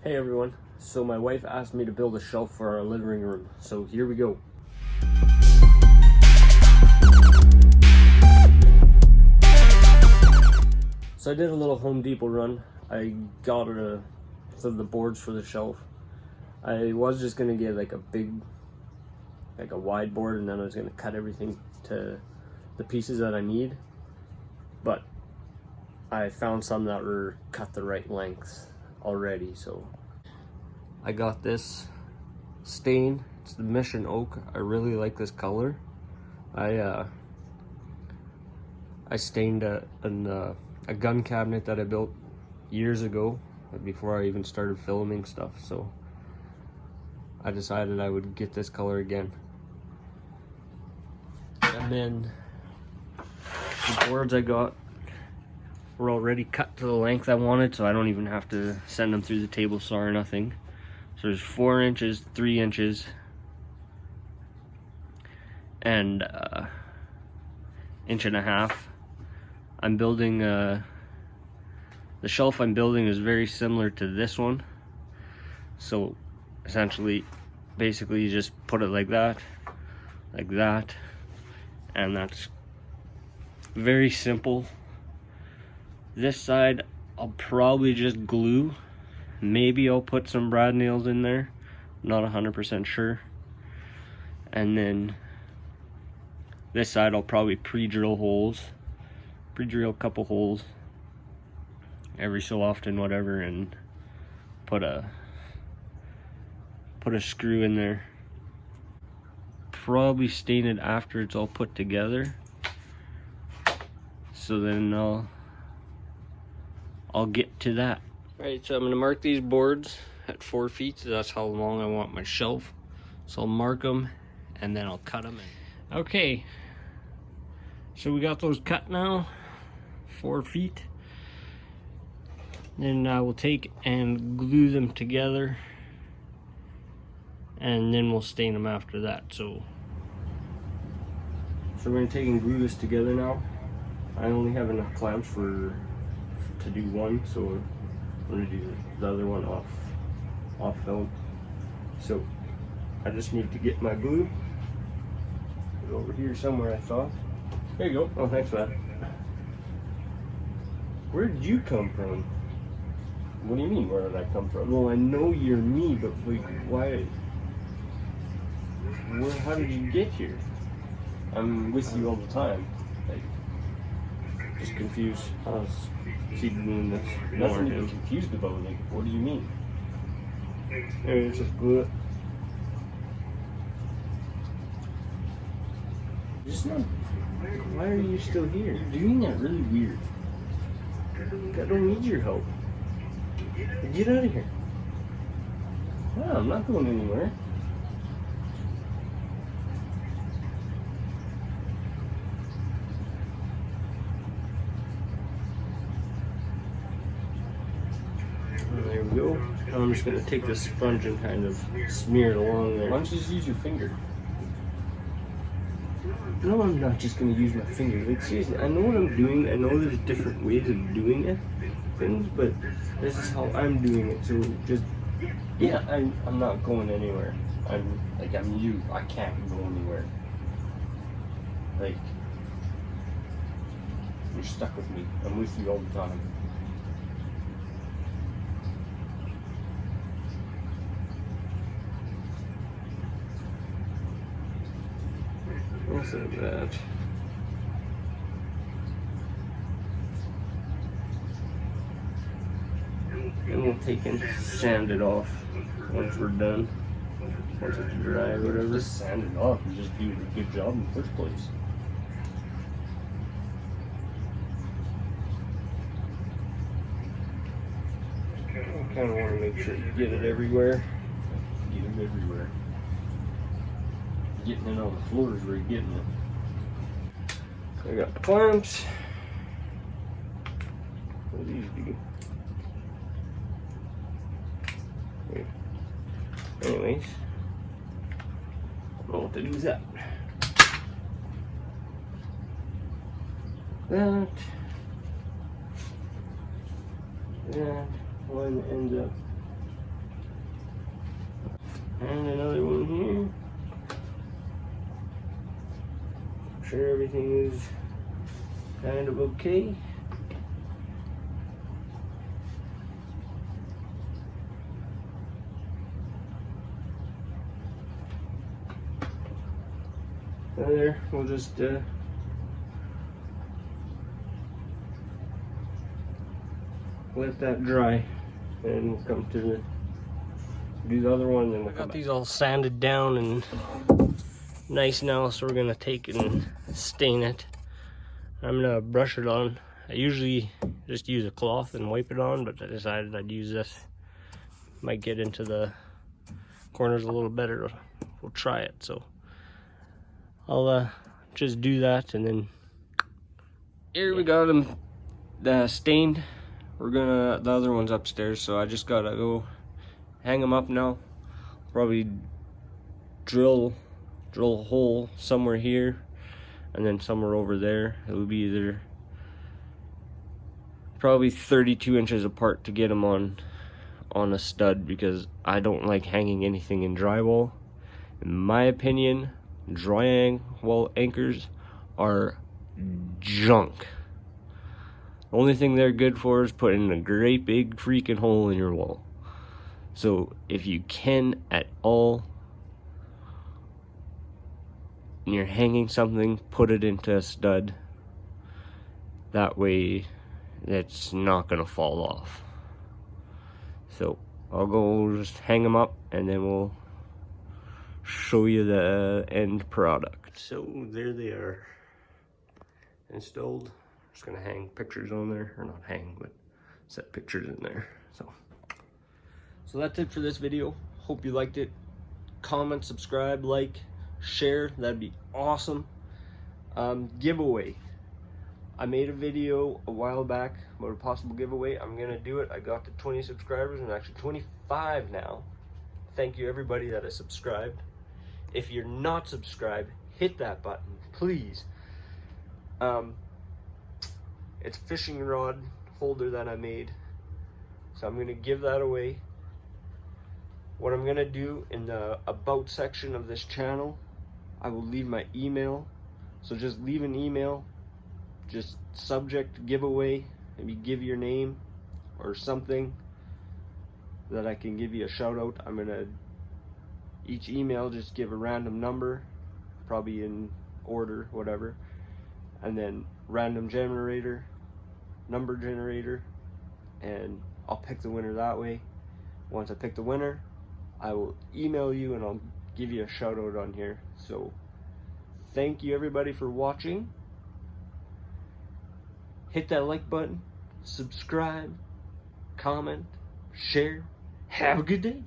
Hey everyone, so my wife asked me to build a shelf for our living room, so here we go. So I did a little Home Depot run. I got the boards for the shelf. I was just gonna get like a wide board, and then I was gonna cut everything to the pieces that I need, but I found some that were cut the right lengths already, so I got this stain. It's the Mission Oak. I really like this color. I stained a gun cabinet that I built years ago, before I even started filming stuff, so I decided I would get this color again. And then the boards I got were already cut to the length I wanted, so I don't even have to send them through the table saw or nothing. So there's 4 inches, 3 inches, and 1.5 inches. I'm building the shelf I'm building is very similar to this one. So essentially, basically you just put it like that, and that's very simple. This side I'll probably just glue. Maybe I'll put some brad nails in there, not 100% sure. And then this side I'll probably pre-drill a couple holes every so often, whatever, and put a screw in there. Probably stain it after it's all put together, so then I'll get to that. Right, so I'm gonna mark these boards at 4 feet, so that's how long I want my shelf. So I'll mark them and then I'll cut them in. Okay, so we got those cut now, 4 feet. Then I will take and glue them together, and then we'll stain them after that. So we're gonna take and glue this together now. I only have enough clamps to do one, so I'm gonna do the other one off film. So I just need to get my glue. Put it over here somewhere, I thought. There you go. Oh, thanks for that. Where did you come from? What do you mean, where did I come from? Well, I know you're me, but like, why? How did you get here? I'm with you all the time. Like, just confused. I'll just keep doing this. Nothing to be confused about. Like, what do you mean? Maybe it's just glue it. Just not. Why are you still here? You're doing that really weird. I don't need your help. Get out of here. No, I'm not going anywhere. There we go. Now I'm just going to take this sponge and kind of smear it along there. Why don't you just use your finger? No, I'm not just going to use my finger. Like, seriously, I know what I'm doing. I know there's different ways of doing it, things, but this is how I'm doing it. So just, yeah, I'm not going anywhere. I'm you. I can't go anywhere. Like, you're stuck with me. I'm with you all the time. What's that? And we'll take and sand it off once we're done. Once it's dry or whatever. Just sand it off and just do a good job in the first place. I kind of want to make sure you get it everywhere. Get it everywhere. Getting it on the floor is where you're getting it. So I got the clamps. What do these do? Okay. Anyways, I don't know what to do with that. That one ends up sure everything is kind of okay. There, we'll just let that dry, and we'll come to do the other one. Then we'll got these all sanded down and nice now, so we're gonna take it and stain it. I'm gonna brush it on. I usually just use a cloth and wipe it on, but I decided I'd use this. Might get into the corners a little better. We'll try it. So I'll just do that, and then here we got them stained. We're gonna, the other one's upstairs, so I just gotta go hang them up now. Probably drill a hole somewhere here and then somewhere over there. It'll be either probably 32 inches apart to get them on a stud, because I don't like hanging anything in drywall. In my opinion, drywall anchors are junk. The only thing they're good for is putting a great big freaking hole in your wall. So if you can at all, and you're hanging something, put it into a stud. That way it's not gonna fall off. So I'll go just hang them up, and then we'll show you the end product. So there they are, installed. Just gonna hang pictures on there, or not hang, but set pictures in there. So that's it for this video. Hope you liked it. Comment, subscribe, like, share, that'd be awesome. Giveaway. I made a video a while back about a possible giveaway. I'm gonna do it. I got to 20 subscribers, and actually 25 now. Thank you everybody that has subscribed. If you're not subscribed, hit that button, please. It's a fishing rod holder that I made, so I'm gonna give that away. What I'm gonna do in the about section of this channel, I will leave my email. So just leave an email, just subject giveaway, maybe give your name or something that I can give you a shout out. I'm gonna, each email, just give a random number, probably in order, whatever, and then random generator, number generator, and I'll pick the winner that way. Once I pick the winner, I will email you and I'll give you a shout out on here. So thank you everybody for watching. Hit that like button, subscribe, comment, share. Have a good day.